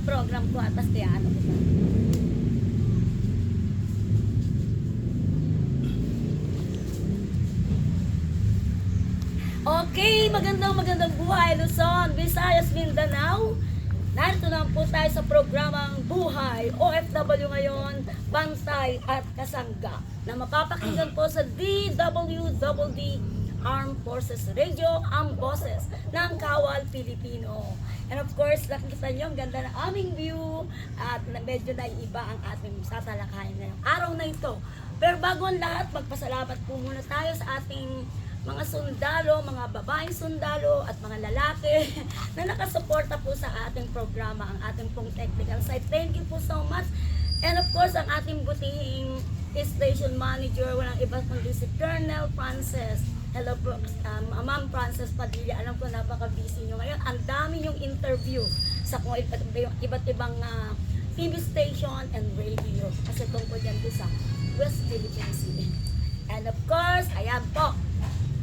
program ko at kaya ano ko siya. Okay, magandang buhay Luzon, Visayas, Mindanao. Narito na po tayo sa programang Buhay OFW ngayon, Bantay at Kasangga na mapapakinggan po sa DWWD Armed Forces Radio, ang boses ng Kawal Pilipino. And of course, nakikita nyo ang ganda ng aming view at medyo naiiba ang ating tatalakayin ngayong araw na ito. Pero bago ang lahat, magpasalamat po muna tayo sa ating mga sundalo, mga babaeng sundalo at mga lalaki na nakasuporta po sa ating programa, ang ating pong technical side. Thank you po so much. And of course, ang ating butihing station manager, walang iba kundi si Colonel Frances. Hello po, Ma'am Frances Padilla. Alam ko napaka-busy nyo ngayon. Ang dami yung interview sa kung iba't ibang TV station and radio. Kasi tungkol yan po sa West Philippine Sea. And of course, ayan po.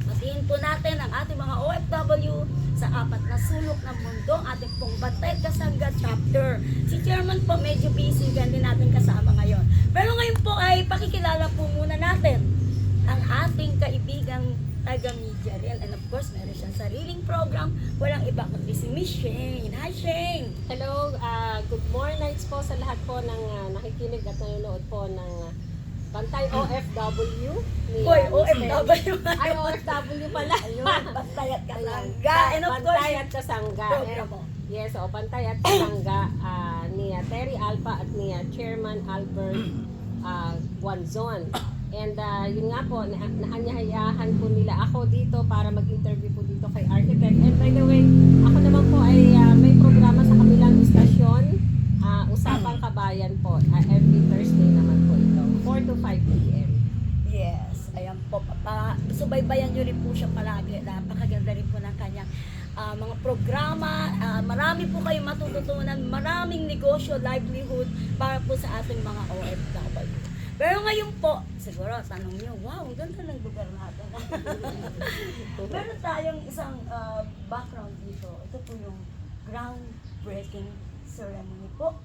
Matiin po natin ang ating mga OFW sa apat na sulok ng mundo, ating pong Bantay Kasangga chapter. Si Chairman po medyo busy, ganyan natin kasama ngayon. Pero ngayon po ay pakikilala po muna natin ang ating kaibigang taga-media rin. And of course, meron siyang sariling program. Walang iba kundi si Miss Shane. Hi, Shane! Hello, good morning po sa lahat po ng nakikinig at nanonood po ng Bantay OFW. Hoy, OFW! Ay, OFW pala. Ayun, Bantay at Kasangga. And of course, Bantay at Kasangga. program mo. Yes, Bantay at Kasangga ni Terry Alpa at ni Chairman Albert Guanzon. And yun nga po, naanyahayahan po nila ako dito para mag-interview po dito kay Architect. And by the way, ako naman po ay may programa sa kabilang istasyon, Usapang Kabayan po. Every Thursday naman po ito, 4 to 5 p.m. Yes, ayan po. Subaybayan nyo rin po siya palagi. Napakaganda rin po ng kanyang mga programa. Marami po kayong matututunan. Maraming negosyo, livelihood para po sa ating mga OFW. Pero ngayon po, siguro tanong nyo, wow, ang ganda ng lugar natin. Meron tayong isang background dito. Ito po yung groundbreaking ceremony po.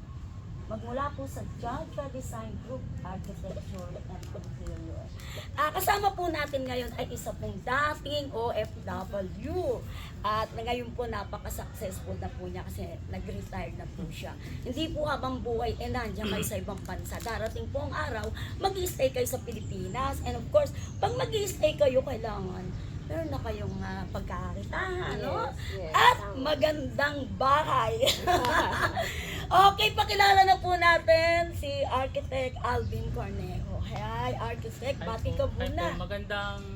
Magmula po sa Jaja Design Group, Architecture and Interior. Kasama po natin ngayon ay isa pong dating OFW. At ngayon po napaka-successful na po niya kasi nag-retire na po siya. Hindi po habang buhay nandiyan kayo sa ibang bansa. Darating po ang araw, mag-i-stay kayo sa Pilipinas. And of course, pag mag-i-stay kayo, kailangan meron na kayong pagkakakitaan, no? Yes, At magandang bahay. Okay, pakilala na po natin si Architect Alvin Cornejo. Hi, Architect, bati ka muna. Magandang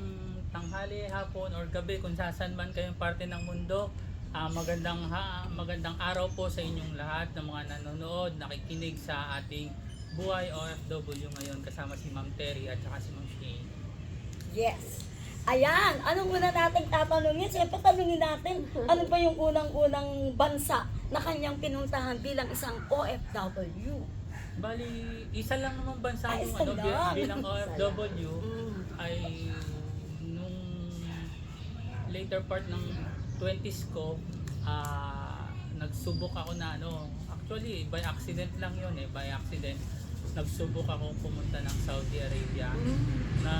tanghali, hapon, or gabi kung saan man kayong parte ng mundo. Magandang araw po sa inyong lahat ng mga nanonood, nakikinig sa ating Buhay OFW ngayon kasama si Ma'am Terry at saka si Ma'am Shane. Yes. Ayan, anong una nating tatanungin? Siyempre tanungin natin, ano ba yung unang-unang bansa na kanyang pinuntahan bilang isang OFW? Bali, isa lang naman bansa Ay, yung isa lang. bilang OFW Mm. ay nung later part ng 20s ko, nagsubok ako na actually by accident lang yun by accident. Nagsubok ako pumunta ng Saudi Arabia na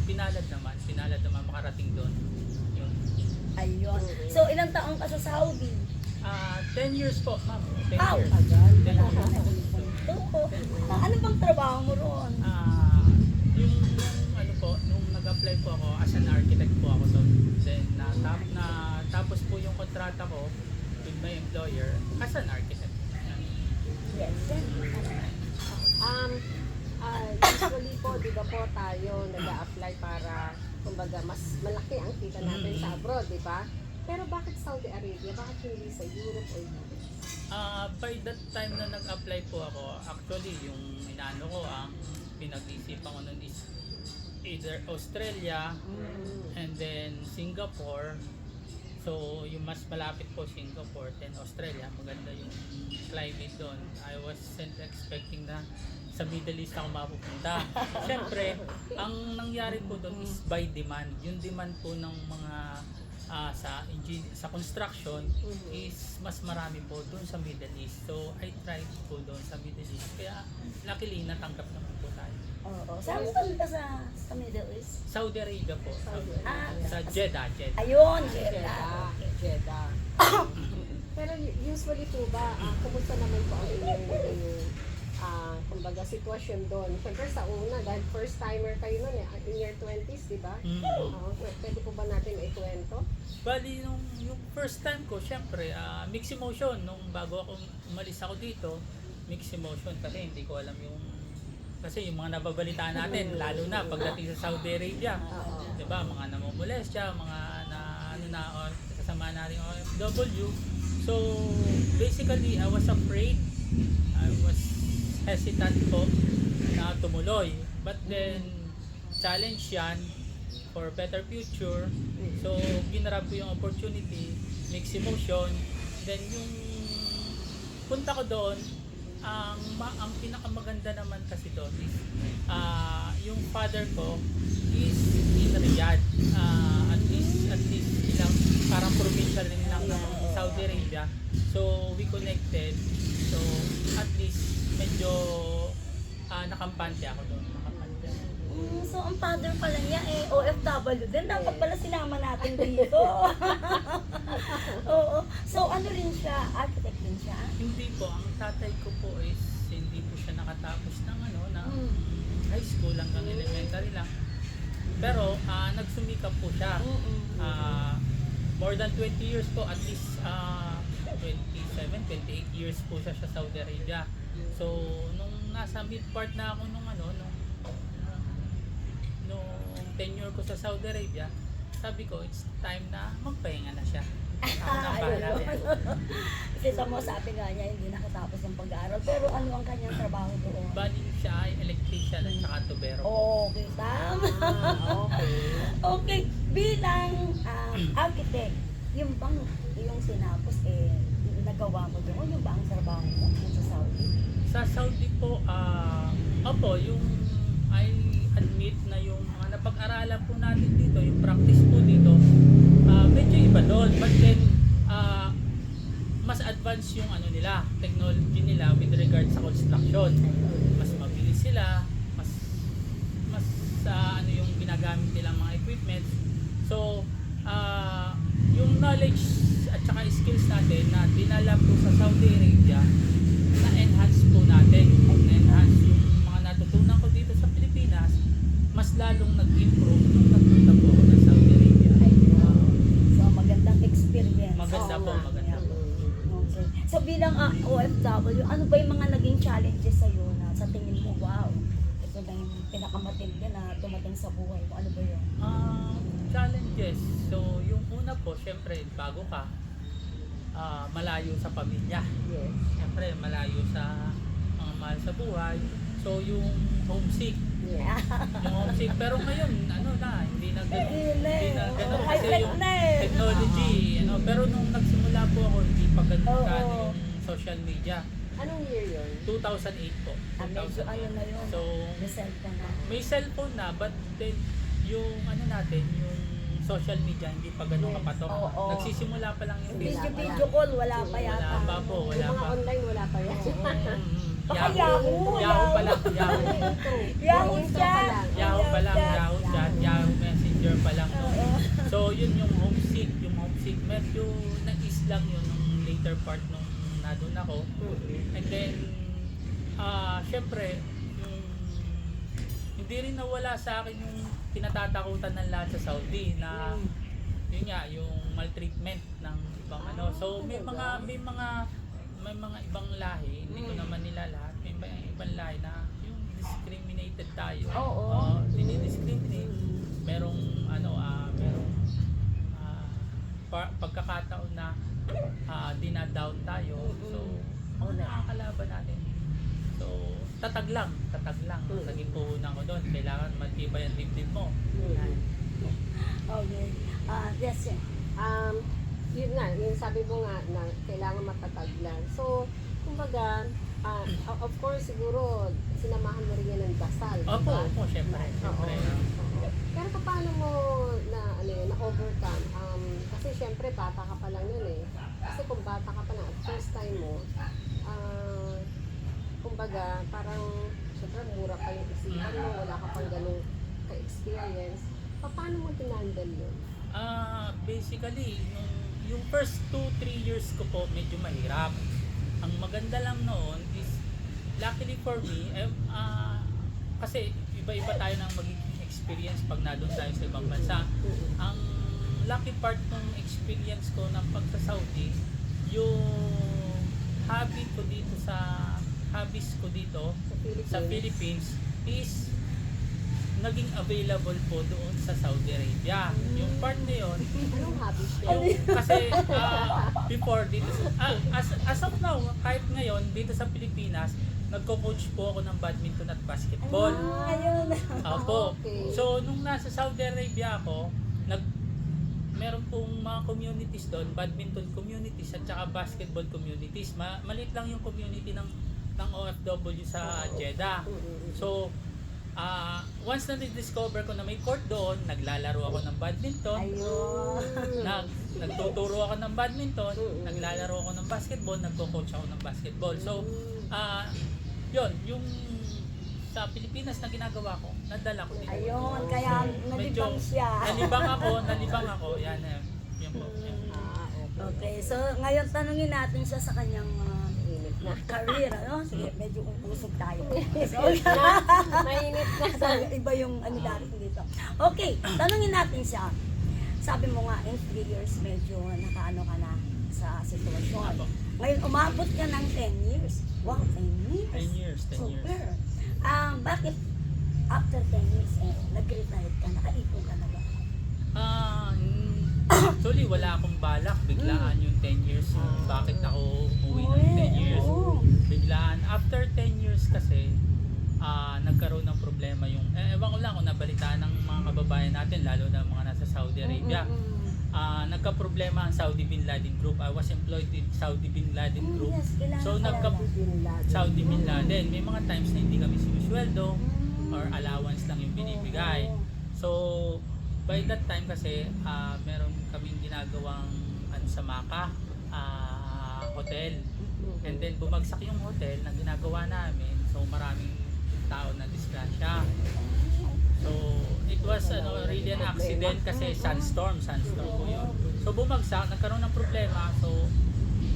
pinalad naman makarating doon. Yun. Ayun. So, ilang taong ka sa Saudi? 10 years po, ma'am. 10 Ow! years. Agal. 10 years. Ano bang trabaho mo roon? Nung nag-apply po ako as an architect po ako doon. Then tapos po yung kontrata ko with my employer as an architect. Yes. Usually po, di ba po tayo nag-a-apply para, kumbaga, mas malaki ang kita natin sa abroad, di ba? Pero bakit Saudi Arabia? Bakit hindi sa Europe o US? By that time na nag-apply po ako, actually yung ang pinag-isipan ko nun is either Australia and then Singapore. So yung mas malapit po Singapore then Australia, maganda yung climate doon. I wasn't expecting na sa Middle East ako mapupunta. Siyempre, ang nangyari po doon is by demand. Yung demand po ng mga sa construction is mas marami po doon sa Middle East. So I tried po doon sa Middle East. Kaya luckily natanggap naman po tayo. Oo. Saan ka sa Middle East? Saudi Arabia po. Sa Ah, Jeddah. ayun, Jeddah. Jeddah. Jeddah. Pero usually po ba, kumusta naman po ang inyong kumbaga sitwasyon doon? Siyempre sa una, dahil first timer kayo noon in your 20s, di ba? Pwede po ba natin ikwento? Bali, yung first time ko, syempre, mixed emotion. Nung bago ako umalis ako dito, mixed emotion. Kasi hindi ko alam kasi yung mga nababalitaan natin, lalo na pagdating sa Saudi Arabia. Diba, mga namumulestya, mga kasama natin OFW. So, basically, I was afraid. I was hesitant po na tumuloy. But then, challenge yan for better future. So, ginarap ko yung opportunity, mixed emotion. Then, yung punta ko doon, ang pinakamaganda naman kasi doon is yung father ko is in Riyadh. At least ilang parang provincial rin lang ng Saudi Arabia. So, we connected. So, at least medyo nakampante ako doon. So, ang father pala niya OFW din. Dapat pala sinama natin dito. Oo. So, ano rin siya? Architect din siya? Hindi po. Ang tatay ko po is hindi po siya nakatapos ng high school hanggang elementary lang. Pero nagsumikap po siya. More than 20 years po, at least 27, 28 years po siya sa Saudi Arabia. So, nung nasa mid part na ako nung tenure ko sa Saudi Arabia, sabi ko, it's time na magpahinga na siya. Ako na bahala yan. Kasi sabi nga niya, hindi nakatapos ng pag-aaral. Pero ano ang kanyang trabaho doon? Bali siya ay electrician at saka tubero. Okay, tama. Okay. Okay, bilang architect, yung sinapos nagawa mo doon, yung ba ang trabaho mo sa Saudi? Sa Saudi po, yung I admit na yung mga napag-aralan po natin dito, yung practice po dito, medyo iba doon. But then, mas advanced yung technology nila with regard sa construction. Mas mabilis sila, mas yung ginagamit nilang mga equipment. So, yung knowledge at saka skills natin na dinala po sa Saudi Arabia, na-enhance po natin. Na-enhance yung mga natutunan ko dito sa Pilipinas, mas lalong nag-improve nung nagpunta po ako ng Saudi Arabia. So, magandang experience. Maganda po, maganda po. Okay. So, bilang OFW, ano ba yung mga naging challenges sa'yo na sa tingin mo, wow, ito na yung pinakamatindi na dumating sa buhay mo? Ano ba yun? Challenges. So, yung una po, syempre, bago ka, malayo sa pamilya. Yes. Syempre, malayo sa mga mahal sa buhay. So, yung homesick. Yeah. Yung homesick. Pero ngayon, hindi na ganun kasi High-tech yung na technology. Pero nung nagsimula po ako, hindi pa ganun yung social media. Anong year yun? 2008 po. Medyo ayun na yun. So, Result ka na. may cellphone na, but then, yung yung social media, hindi pa ganun kapatok. Oo. Nagsisimula pa lang yung Facebook. Video call, wala pa yata. Wala pa po, wala Yung mga pa. online, wala pa yan. Baka Yahoo pa lang, Yahoo. Yahoo chat. Yahoo pa lang, Yahoo chat, Yahoo Messenger pa lang. No? So, yun yung homesick. Yung homesick, medyo nag-is lang yun nung later part nung nadun ako. And then, syempre, hindi rin nawala sa akin yung kinatatakutan ng lahat sa Saudi na yun nga, yung maltreatment ng ibang So, may mga ibang lahi, hindi ko naman nila lahat, may ibang lahi na yung discriminated tayo. Oo. Dinidiscriminate. Merong pagkakataon na dinadown tayo. So, nakakalaban natin. So, tatag lang. Naging puhunan ko doon. Kailangan matibay ang dibdib mo. Okay. Yes, sir. Yun nga, yung sabi mo nga na kailangan matatag lang. So, kumbaga, of course, siguro, sinamahan mo rin yan ng dasal. Opo, syempre. Oo. Pero paano mo na overcome? Kasi syempre, bata ka pa lang yun eh. Kasi kung bata ka pa lang at first time mo, kumbaga, parang, syempre, mura pa yung isipan mo, wala ka pang ganung ka-experience. Paano mo tinandal yun? Basically, yung first 2-3 years ko po, medyo mahirap. Ang maganda lang noon is, luckily for me, kasi iba-iba tayo ng magiging experience pag nandun tayo sa ibang bansa. Ang lucky part ng experience ko ng pagsa-Saudi, yung hobbies ko dito sa Philippines is naging available po doon sa Saudi Arabia. Yung part na yun, Anong hobbies niya? kasi before dito as of now, kahit ngayon dito sa Pilipinas, nagko-coach po ako ng badminton at basketball. Ayun. Opo. Okay. So nung nasa Saudi Arabia ako, meron pong mga communities doon, badminton communities at saka basketball communities. Maliit lang yung community ng OFW sa Jeddah. So once na discover ko na may court doon, naglalaro ako ng badminton. Ayun. Nagtuturo ako ng badminton, naglalaro ako ng basketball, nagko-coach ako ng basketball. So, yun, yung sa Pilipinas na ginagawa ko, nadala ko dito. Ayun, kaya nalibang siya. Nalibang ako. Yan, yun po. Yan. Okay, so ngayon tanungin natin siya sa kanyang career, ano? Sige, medyo usog tayo. So, Mainit na. so, iba yung ano natin dito. Okay, tanungin natin siya. Sabi mo nga, in 3 years, medyo nakaano ka na sa sitwasyon. Apo. Ngayon, umabot ka ng 10 years. Wow, 10 years. 10 years. Super. Bakit after 10 years, nag-retire ka, nakaipon ka na ba? Actually, wala akong balak. Biglaan yung 10 years. Bakit ako umuwi ng 10 years? Oo. Biglaan. After 10 years kasi, nagkaroon ng problema yung, ewan ko lang kung nabalitaan ng mga kababayan natin, lalo na mga nasa Saudi Arabia. Nagka-problema ang Saudi Bin Laden Group. I was employed in Saudi Bin Laden Group. Yes, kailangan So, pala Saudi Bin Laden. May mga times na hindi kami sinusweldo or allowance lang yung binibigay. So, by that time kasi, meron kaming ginagawang sa Maka, hotel. And then, bumagsak yung hotel na ginagawa namin. So, maraming tao na disgrasya. So, it was really an accident kasi sandstorm po yun. So, bumagsak, nagkaroon ng problema. So,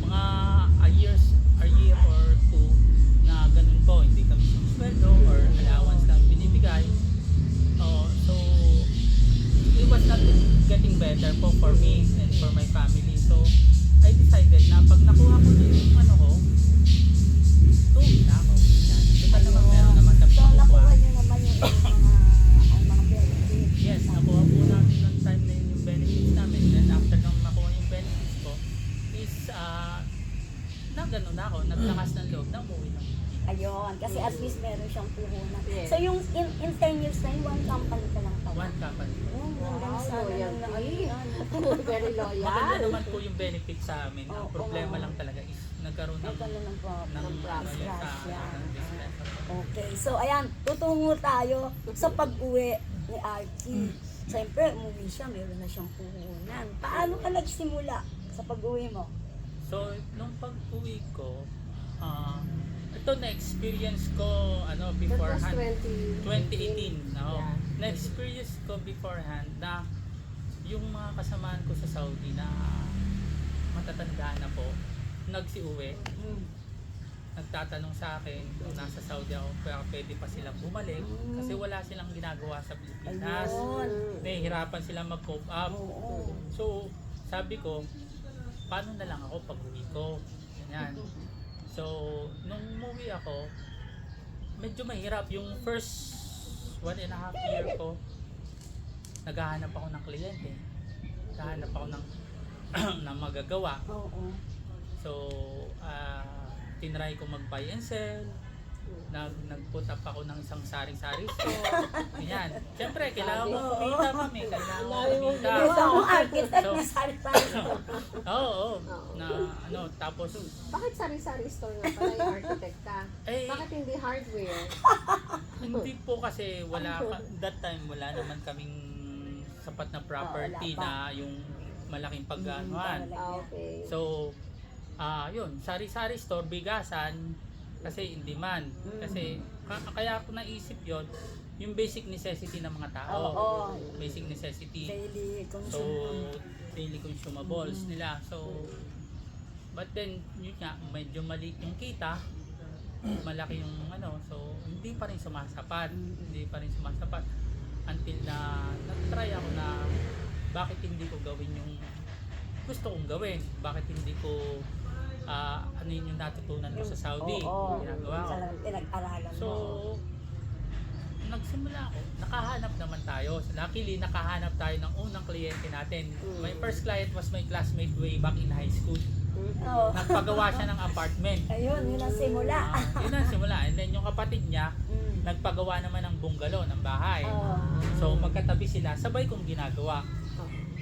mga a year or two na ganun po, hindi kami sumusweldo or allowance lang binibigay. So, it was not getting better po for me and for my family. So, I decided na pag nakuha ko na yung ano ko, tuwi na ako. Yan. Total naman, meron naman kami So, nakuha makukuha. niyo naman yung mga benefits. Yes, nakuha po namin ng time na yun yung benefits namin. Then after nung makuha yung benefits ko, is na gano'n na ako, naglakas ng loob na umuwi ng Ayun, kasi at least meron siyang puhunan. Yes. So, yung in 10 years na yun, one company ka lang tawag. one company. Hanggang sa Wow, ganun na ano yan. Very Maganda loyal. naman po yung benefit sa amin. Ang problema lang talaga is nagkaroon ng Nagkaroon ng problem. ng disgrasya. ng business. Okay, so ayan, tutungo tayo sa pag-uwi ni Archie. Siyempre, umuwi siya, meron na siyang puhunan. Paano ka nagsimula sa pag-uwi mo? So, nung pag-uwi ko, ito na-experience ko That was beforehand. 2018. 2018. No? Yeah. Na-experience ko beforehand na yung mga kasamaan ko sa Saudi na matatanda na po, nagsiuwi, nagtatanong sa akin kung nasa Saudi ako, kaya pwede pa silang bumalik kasi wala silang ginagawa sa Pilipinas. Ayun. Nahihirapan silang mag-cope up. Oo. So, sabi ko, paano na lang ako pag uwi ko? Ganyan. So, nung umuwi ako, medyo mahirap. Yung first 1.5 year ko, naghahanap ako ng kliyente. Naghahanap ako ng, ng magagawa. Oo. So, tinry ko mag-buy and sell. Nag-put up ako ng isang sari-sari store. Ganyan. Siyempre, kailangan mo kumita kami. Kailangan mo kumita. Isa akong architect So, na sari-sari. Oo. Na, tapos, Bakit sari-sari store nga pala yung architect ka? eh, Bakit hindi hardware? hindi po kasi that time wala naman kaming sapat na property Oo, wala pa. na yung malaking pagganuhan. Okay. So, yun, sari-sari store, bigasan, kasi in demand. Kasi, kaya ako naisip yon yung basic necessity ng mga tao. Oo. Basic necessity. Daily So, consumption. daily consumables nila. So, but then, yun nga, medyo maliit yung kita, malaki yung ano, so, hindi pa rin sumasapat. Hindi pa rin sumasapat. Until na, nag-try ako na, bakit hindi ko gawin yung gusto kong gawin? Bakit hindi ko, ano yun yung natutunan ko sa Saudi? Oo. Ginagawa ko. Talagang pinag-aralan So, mo. nagsimula ako. Nakahanap naman tayo. Luckily, nakahanap tayo ng unang kliyente natin. My first client was my classmate way back in high school. Oo. Nagpagawa siya ng apartment. Ayun, yun ang simula. Yun ang simula. And then yung kapatid niya, Mm. nagpagawa naman ng bungalow, ng bahay. Oo. So magkatabi sila, sabay kong ginagawa.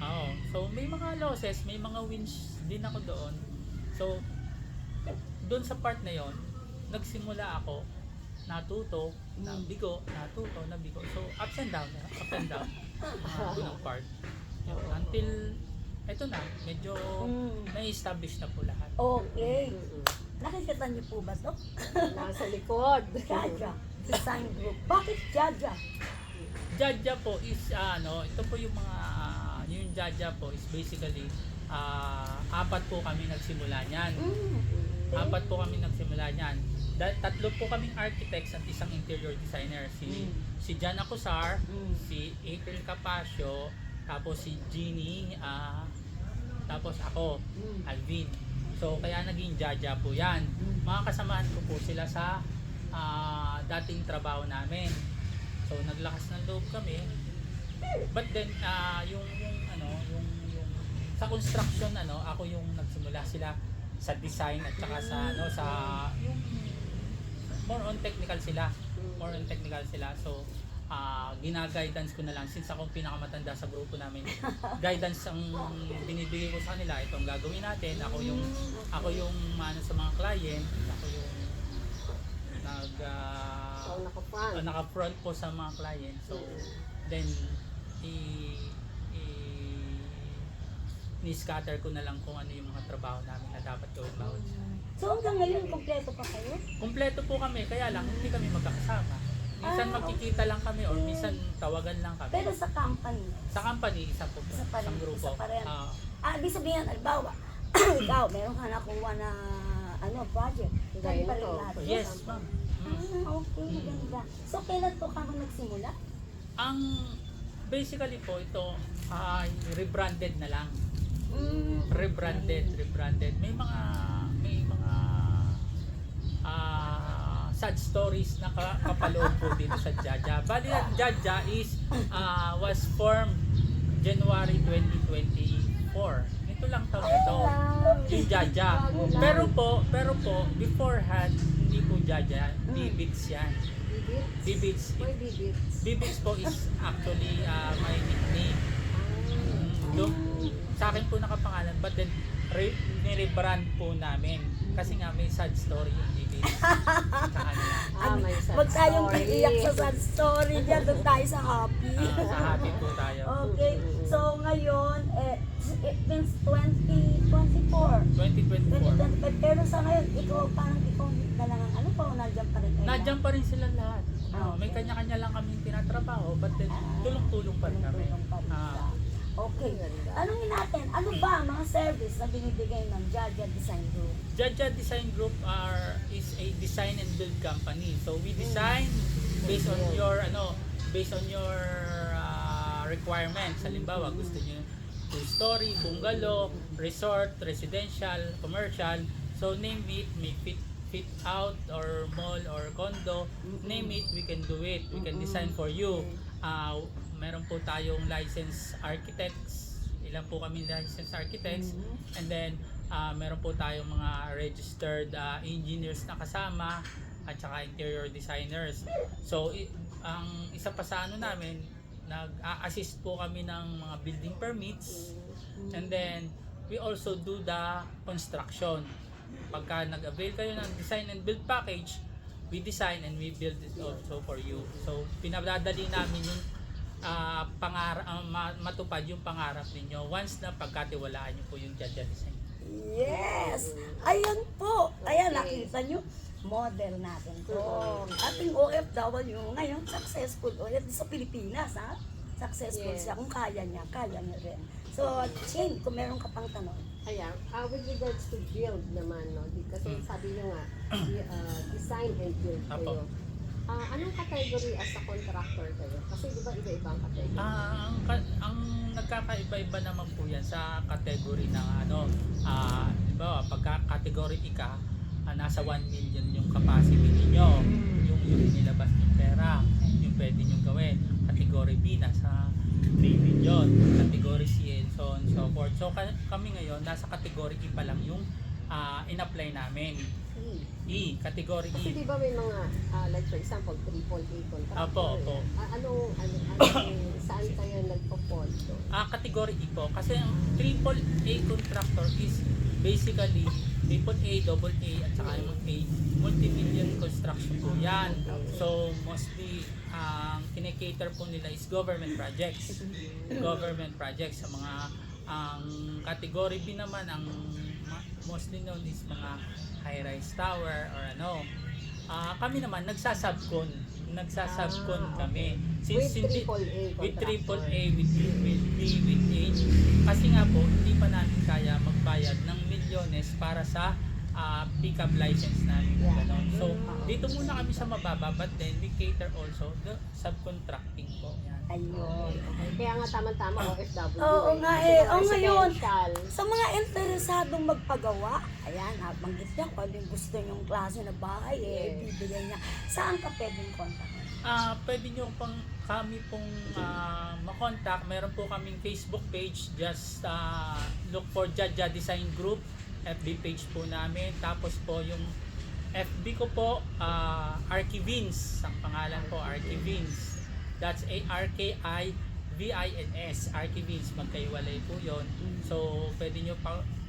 Oo. So may mga losses, may mga wins din ako doon. So doon sa part na yon, nagsimula ako, natuto, nabigo, natuto, nabigo. So ups and down, doon ang part. Yun. Until eto na, medyo na-establish na po lahat. Okay. Nakikita niyo po ba ito? Nasa likod. Jaja Design Group. Bakit Jaja? Jaja po is ito po yung mga yung Jaja po is basically apat po kami nagsimula niyan. Apat po kami nagsimula niyan. Tatlo po kaming architects at isang interior designer. Si Jan Acosar, si April Capasio, tapos si Jeannie, tapos ako, Alvin. So kaya naging Jaja po yan. Mga kasamahan ko po sila sa dating trabaho namin. So naglakas ng loob kami. But then yung sa construction ako yung nagsimula, sila sa design at saka sa yung more on technical sila. So gina-guidance ko na lang since ako pinakamatanda sa grupo namin. Guidance ang binibigay ko sa kanila, itong gagawin natin. Ako yung sa mga client, ako yung naka-front po sa mga client. So then ni-scatter ko na lang kung ano yung mga trabaho namin na dapat gawin bawat isa. So hanggang ngayon, kompleto pa kayo? Kumpleto po kami, kaya lang hindi kami magkakasama. Minsan magkikita lang kami or minsan tawagan lang kami. Pero sa company? Sa company, isa po po. Isa pa rin, Isang grupo. isa pa rin. Ah, Ibig sabihin, albawa, ikaw, meron ka nakuha na project. Kaya pa rin Ganito. lahat. yes, ma'am. Okay, maganda. So, kailan po ka nagsimula? Ang basically po ito ay rebranded na lang. Rebranded. May mga sad stories na kapaloob po dito sa Jaja. Bali, ang Jaja was formed January 2024. Ito lang taon ito. Yung Jaja. Pero po, beforehand, hindi po Jaja. Bibits yan. Bibits. Why bibits? Bibits po is actually my nickname. Sa akin po nakapangalan, but then ni-rebrand po namin. Kasi nga may sad story yung Bibits. Sa kanila. May sad Huwag tayong story. iiyak sa sad story dyan. Doon tayo sa happy. Sa happy po tayo. Okay. So, ngayon, it means 2024. 2024. 2025. Pero sa ngayon, ikaw na lang ang nandiyan pa rin kayo. Nandiyan pa rin sila lahat. May Okay. kanya-kanya lang kami tinatrabaho, but then tulong-tulong pa rin kami. Tulong pa rin sila. Okay. Tanungin natin, ano ba ang mga service na binibigay ng Jaja Design Group? Jaja Design Group is a design and build company. So we design based on your requirements. Halimbawa, gusto niyo two-story, bungalow, resort, residential, commercial. So name it, may fit out or mall or condo, name it, we can do it. We can design for you. Meron po tayong licensed architects. Ilan po kami licensed architects. And then meron po tayong mga registered engineers na kasama at saka interior designers. So ang isa pa sa namin, nag-assist po kami ng mga building permits. And then we also do the construction. Pagka nag-avail kayo ng design and build package, we design and we build it also for you. So pinadadali namin yung matupad yung pangarap ninyo once na pagkatiwalaan nyo po yung Jaja Design. Yes! Ayan po. Ayan, nakita nyo. Model natin to. Ating OFW ngayon, successful ulit sa Pilipinas, ha? Successful Yes. siya. Kung kaya niya rin. So, Shane, kung meron ka pang tanong. Ayan, with regards to build naman, no? Kasi sabi nyo nga, design and build Apo. kayo. Anong category as a contractor kayo? Kasi di ba iba-ibang category? Ang nagkakaiba-iba naman po yan sa category ng di ba, pagka category ka, nasa 1 million yung capacity ninyo, yung nilabas ng pera, yung pwede nyo gawin. Category B, nasa 3 million. Category C, and so on, so forth. So kami ngayon, nasa category E pa lang yung in-apply namin. E, category Kasi E. di ba may mga, like for example, AAA contractor. Opo. Saan kayo nagpo-fall? Category E po. Kasi ang AAA contractor is basically AAA, AA, at saka yung A, multi-million construction po yan. So, mostly, ang kinikater po nila is government projects. Government projects sa mga, ang category B naman, ang mostly known is mga high-rise tower or kami naman, nagsasubcon kami. With Hindi- AAA with contractor. AAA, with B, with A. Kasi nga po, hindi pa namin kaya magbayad ng milyones para sa pick-up license namin. Yeah. Ganon. So, dito muna kami sa mababa, but then we cater also the subcontracting po. Yan. Ayun. Kaya nga tama-tama OFW. Oo nga Kasi eh. mga Ngayon, residential. sa mga interesadong magpagawa, ayan, banggit niya kung ano yung gusto niyong klase na bahay, bibigyan niya. Saan ka pwedeng contact? Pwede nyo kami pong makontak. Meron po kaming Facebook page. Just look for Jaja Design Group. FB page po namin. Tapos po yung FB ko po, Archivins. Ang pangalan po, Archivins. That's ARKIVINS. Archivins. Magkaiwalay po yon. So, pwede nyo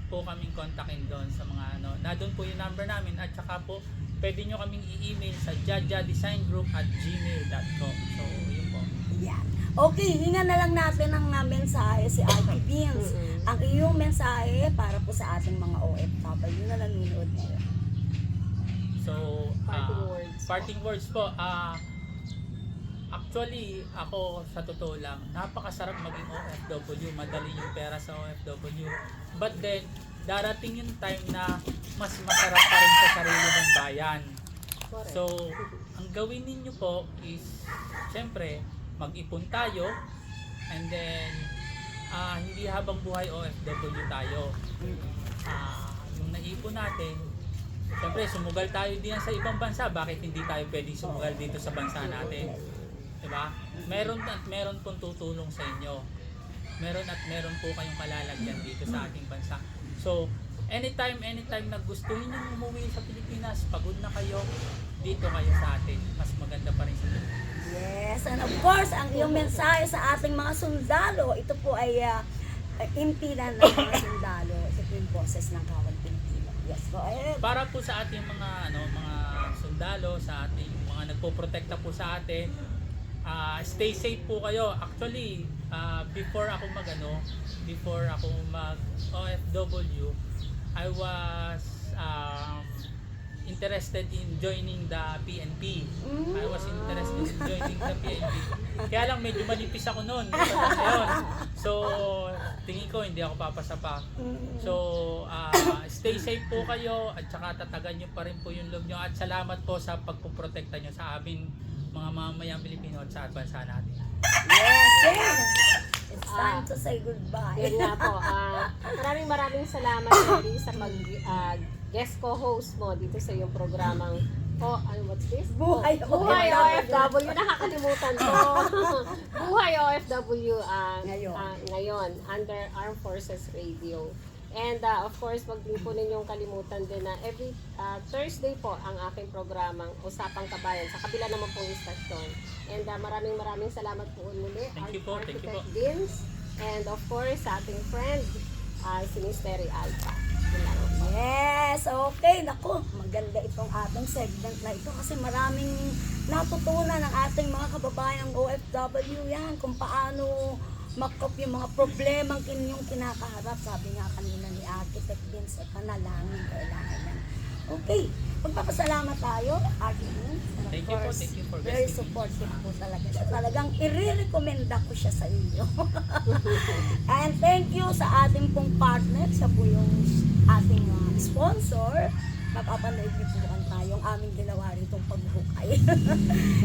po kaming kontakin doon sa mga Nandun po yung number namin. At saka po, pwede nyo kaming i-email sa jajadesignGroup@gmail.com. So, yun po. Yan. Okay, hinga na lang natin ang mensahe si Ivy Beans. Ang iyong mensahe para po sa ating mga OFW na nanonood ngayon. So, Parting words po. Actually, ako sa totoo lang, napakasarap maging OFW, madali yung pera sa OFW. But then, darating yung time na mas masarap pa rin sa sarili ng bayan. Correct. So, ang gawin ninyo po is, syempre, mag-ipon tayo, and then, hindi habang buhay OFW tayo. Yung naipon natin, syempre, sumugal tayo diyan sa ibang bansa. Bakit hindi tayo pwedeng sumugal dito sa bansa natin? Diba? Meron pong tutulong sa inyo. Meron po kayong kalalagyan dito sa ating bansa. So, anytime na gustuhin nyo umuwi sa Pilipinas, pagod na kayo, dito kayo sa atin. Mas maganda pa rin sa Pilipinas. Yes, and of course, ang iyong mensahe sa ating mga sundalo, ito po ay impilan ng mga sundalo sa Twin Boses ng Kawal Pilipino. Yes, go ahead. Para po sa ating mga sundalo, sa ating mga nagpoprotekta po sa atin, stay safe po kayo. Actually, before ako mag OFW, I was interested in joining the PNP. I was interested in joining the PNP. Kaya lang medyo manipis ako noon. So, tingin ko hindi ako papasa pa. So, stay safe po kayo at saka tatagan nyo pa rin po yung loob nyo at salamat po sa pagpuprotekta nyo sa aming mga mamamayang Pilipino at sa bansa natin. Yes, it's time to say goodbye. Yun nga po. Maraming salamat Mary sa guest co-host mo dito sa iyong programang what's this? Buhay OFW. Nakakalimutan ko. Buhay OFW ngayon under Armed Forces Radio. And of course, wag din po ninyong kalimutan din na every Thursday po ang aking programang Usapang Kabayan sa kabila naman pong istasyon. And maraming salamat po muli. Thank you po. Architect Vince. And of course, sa ating friend, si Miss Terry Alpha. Yes, okay. Okay, naku, maganda itong ating segment na ito kasi maraming natutunan ng ating mga kababayang OFW yan kung paano makop yung mga problemang inyong kinakaharap. Sabi nga kanina ni Architect Vince, panalangin kailangan yan. Okay, magpapasalamat tayo, Architect. Thank you po, thank you for Very guesting me. supportive po talaga siya. Talagang i-recommenda ko siya sa inyo. And thank you sa ating pong partner. Siya po yung ating sponsor. Mapapanood niyo po kan tayong aming ginawa ritong pagbuhukay.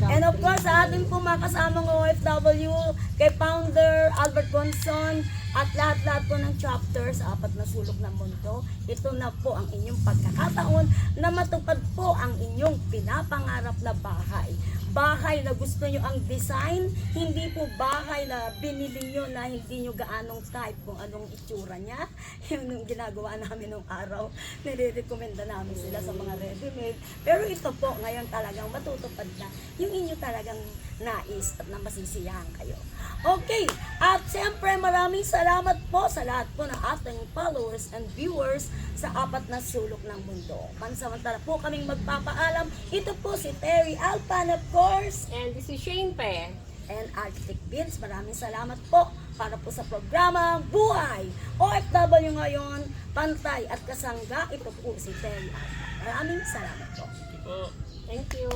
And of course, sa ating pong mga kasamang OFW, kay Founder Albert Bonson, at lahat-lahat po ng chapter sa 4 na sulok ng mundo, ito na po ang inyong pagkakataon na matupad po ang inyong pinapangarap na bahay. Bahay na gusto nyo ang design, hindi po bahay na binili nyo na hindi nyo gaanong type kung anong itsura niya. Yun yung ginagawa namin nung araw, nire-recommenda namin sila sa mga ready-made. Pero ito po, ngayon talagang matutupad na yung inyo talagang nais at na masisiyahan kayo. Okay, at siyempre maraming salamat po sa lahat po ng ating followers and viewers sa 4 na sulok ng mundo. Pansamantala po kaming magpapaalam. Ito po si Terry Alpa, and of course, And this is Shane Pe. and Architect Vince. Maraming salamat po para po sa programa Buhay OFW ngayon, Pantay at Kasangga. Ito po si Terry Alpa. Maraming salamat po. Thank you po. Thank you.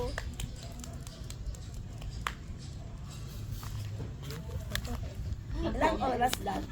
Ilang oras lang?